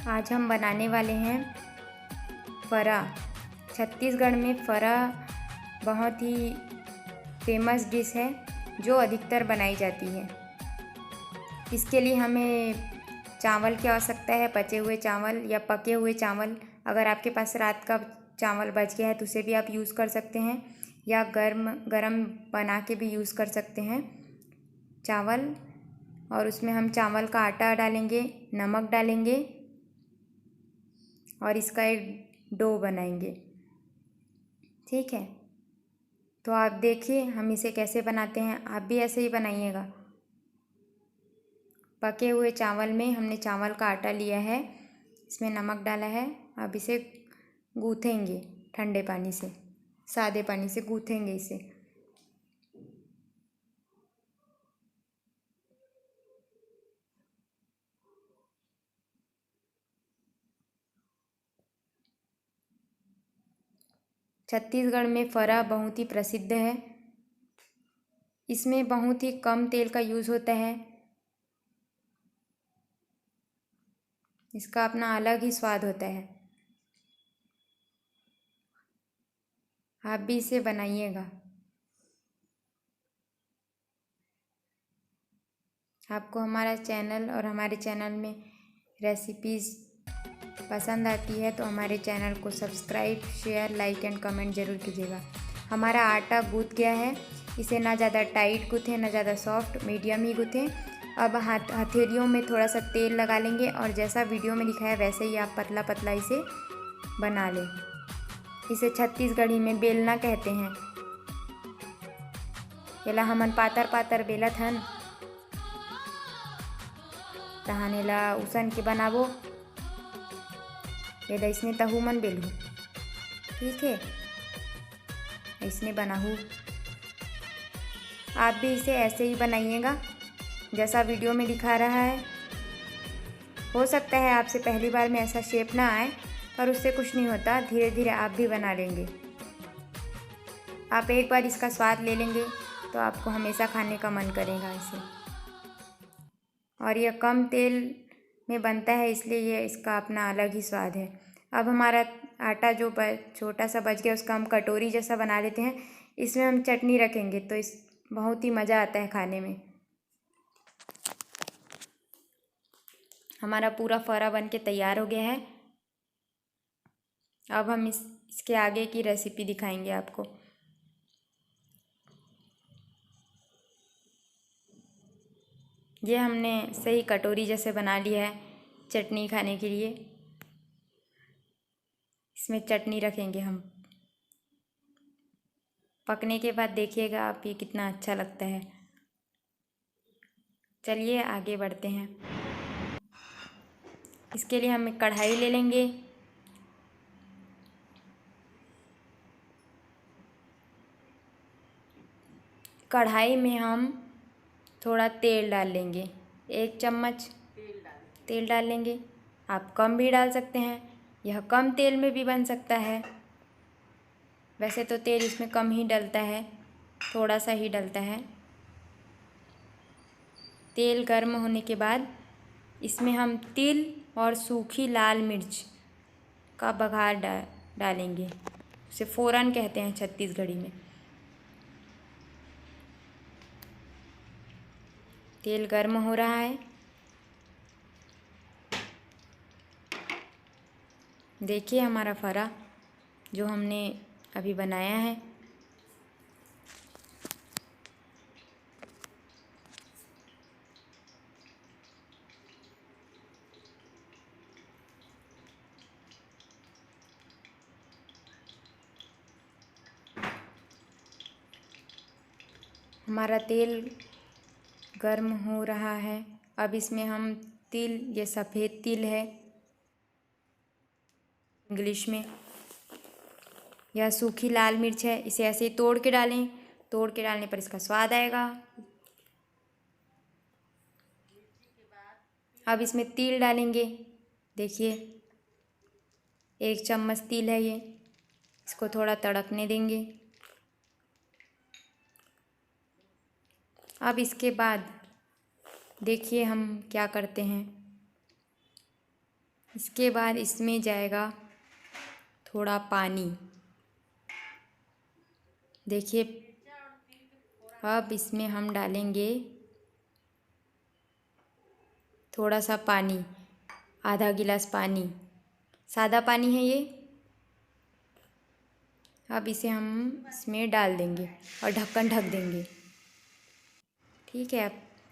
आज हम बनाने वाले हैं फरा। छत्तीसगढ़ में फरा बहुत ही फेमस डिश है जो अधिकतर बनाई जाती है। इसके लिए हमें चावल की आवश्यकता है, पचे हुए चावल या पके हुए चावल। अगर आपके पास रात का चावल बच गया है तो उसे भी आप यूज़ कर सकते हैं, या गरम बना के भी यूज़ कर सकते हैं चावल। और उसमें हम चावल का आटा डालेंगे, नमक डालेंगे और इसका एक डो बनाएंगे। ठीक है, तो आप देखिए हम इसे कैसे बनाते हैं, आप भी ऐसे ही बनाइएगा। पके हुए चावल में हमने चावल का आटा लिया है, इसमें नमक डाला है। अब इसे गूँथेंगे ठंडे पानी से, सादे पानी से गूँथेंगे इसे। छत्तीसगढ़ में फरा बहुत ही प्रसिद्ध है। इसमें बहुत ही कम तेल का यूज़ होता है। इसका अपना अलग ही स्वाद होता है। आप भी इसे बनाइएगा। आपको हमारा चैनल और हमारे चैनल में रेसिपीज़ पसंद आती है तो हमारे चैनल को subscribe, share, like and comment ज़रूर कीजिएगा। हमारा आटा गूँथ गया है। इसे ना ज़्यादा टाइट गूँथें ना ज़्यादा सॉफ्ट, मीडियम ही गूँथें। अब हथेलियों में थोड़ा सा तेल लगा लेंगे और जैसा वीडियो में दिखाया वैसे ही आप पतला पतला इसे बना लें। इसे छत्तीसगढ़ी में बेलना कहते हैं। एला हमन पातर पातर बेलत हन, तहानेला उसन के बनाबो। ये इसने तहु मन बेलहू। ठीक है, इसने बनाहू। आप भी इसे ऐसे ही बनाइएगा जैसा वीडियो में दिखा रहा है। हो सकता है आपसे पहली बार में ऐसा शेप ना आए, पर उससे कुछ नहीं होता, धीरे धीरे आप भी बना लेंगे। आप एक बार इसका स्वाद ले लेंगे तो आपको हमेशा खाने का मन करेगा इसे। और यह कम तेल में बनता है, इसलिए ये इसका अपना अलग ही स्वाद है। अब हमारा आटा जो छोटा सा बच गया उसका हम कटोरी जैसा बना लेते हैं। इसमें हम चटनी रखेंगे तो इस बहुत ही मज़ा आता है खाने में। हमारा पूरा फरा बन के तैयार हो गया है। अब हम इसके आगे की रेसिपी दिखाएंगे आपको। ये हमने सही कटोरी जैसे बना लिया है चटनी खाने के लिए। इसमें चटनी रखेंगे हम। पकने के बाद देखिएगा आप ये कितना अच्छा लगता है। चलिए आगे बढ़ते हैं। इसके लिए हम एक कढ़ाई ले लेंगे। कढ़ाई में हम थोड़ा तेल डाल लेंगे, 1 चम्मच तेल डाल लेंगे। आप कम भी डाल सकते हैं, यह कम तेल में भी बन सकता है। वैसे तो तेल इसमें कम ही डलता है, थोड़ा सा ही डलता है। तेल गर्म होने के बाद इसमें हम तिल और सूखी लाल मिर्च का बघार डालेंगे। उसे फोरन कहते हैं छत्तीसगढ़ी में। तेल गर्म हो रहा है। देखिए हमारा फरा जो हमने अभी बनाया है। हमारा तेल गर्म हो रहा है। अब इसमें हम तिल, ये सफ़ेद तिल है इंग्लिश में, यह सूखी लाल मिर्च है। इसे ऐसे ही तोड़ के डालें, तोड़ के डालने पर इसका स्वाद आएगा। अब इसमें तिल डालेंगे। देखिए 1 चम्मच तिल है ये। इसको थोड़ा तड़कने देंगे। अब इसके बाद देखिए हम क्या करते हैं। इसके बाद इसमें जाएगा थोड़ा पानी। देखिए, अब इसमें हम डालेंगे थोड़ा सा पानी, आधा गिलास पानी, सादा पानी है ये। अब इसे हम इसमें डाल देंगे और ढक्कन ढक देंगे। ठीक है,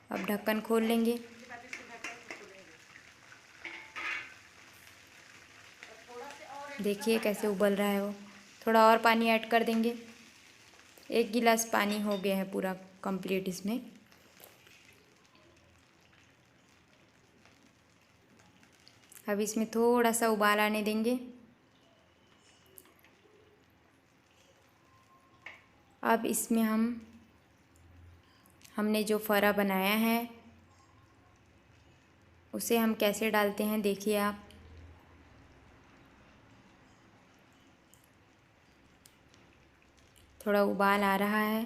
अब ढक्कन खोल लेंगे। देखिए कैसे उबल रहा है वो। थोड़ा और पानी ऐड कर देंगे। 1 गिलास पानी हो गया है पूरा कंप्लीट इसमें। अब इसमें थोड़ा सा उबाल आने देंगे। अब इसमें हमने जो फरा बनाया है उसे हम कैसे डालते हैं देखिए आप। थोड़ा उबाल आ रहा है,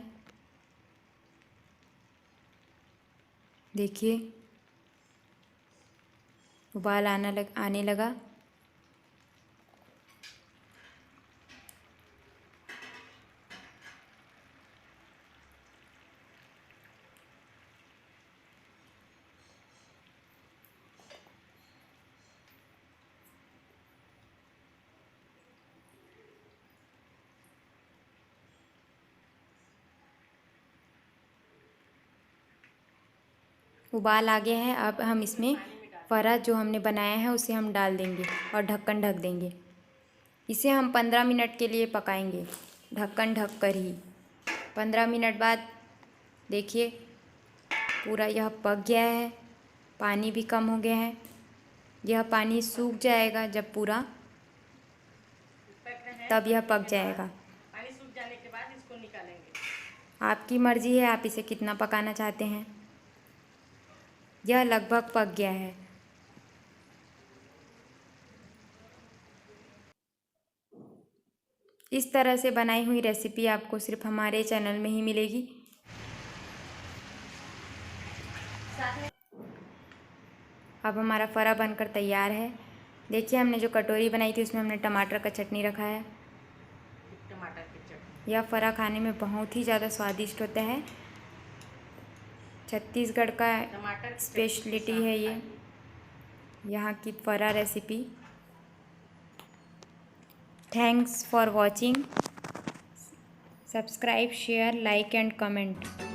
देखिए उबाल आने लगा। उबाल आ गया है। अब हम इसमें फरा जो हमने बनाया है उसे हम डाल देंगे और ढक्कन ढक देंगे। इसे हम 15 मिनट के लिए पकाएंगे, ढक्कन ढक कर ही। 15 मिनट बाद देखिए पूरा यह पक गया है, पानी भी कम हो गया है। यह पानी सूख जाएगा जब पूरा, तब यह पक जाएगा। पानी सूख जाने के बाद इसको निकालेंगे। आपकी मर्ज़ी है आप इसे कितना पकाना चाहते हैं। यह लगभग पक गया है। इस तरह से बनाई हुई रेसिपी आपको सिर्फ हमारे चैनल में ही मिलेगी। अब हमारा फरा बनकर तैयार है। देखिए हमने जो कटोरी बनाई थी उसमें हमने टमाटर का चटनी रखा है। टमाटर की चटनी। यह फरा खाने में बहुत ही ज़्यादा स्वादिष्ट होता है। छत्तीसगढ़ का स्पेशलिटी है ये, यहाँ की फरा recipe. Thanks for watching. Subscribe, share, like and comment.